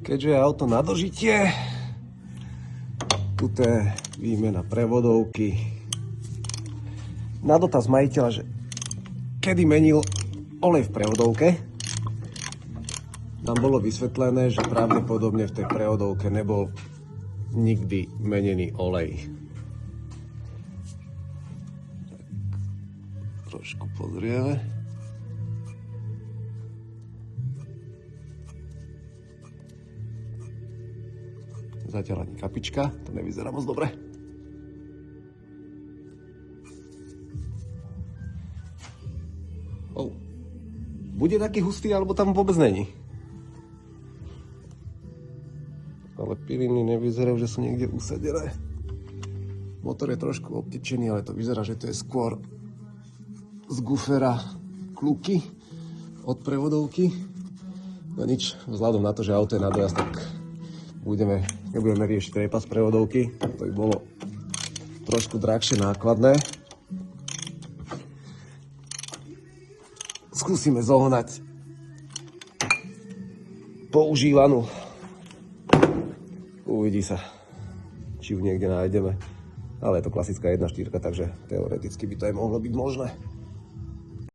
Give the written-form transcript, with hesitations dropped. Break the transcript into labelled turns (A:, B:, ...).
A: Keďže je auto na dožitie, tuto je výmena prevodovky. Na dotaz majiteľa, že kedy menil olej v prevodovke, nám bolo vysvetlené, že pravdepodobne v tej prevodovke nebol nikdy menený olej. Trošku pozrieme. Zatiaľ ani kapička, to nevyzerá moc dobre. Bude taký hustý, alebo tam vôbec není. Ale piliny nevyzerajú, že sú niekde usadené. Motor je trošku obtečený, ale to vyzerá, že to je skôr z gufera kluky od prevodovky. No nič, vzhľadom na to, že auto je na dojazd, tak nebudeme riešiť trepas prevodovky. To by bolo trošku drahšie, nákladné. Skúsime zohnať používanú. Uvidí sa, či ju niekde nájdeme. Ale je to klasická 1.4, takže teoreticky by to aj mohlo byť možné.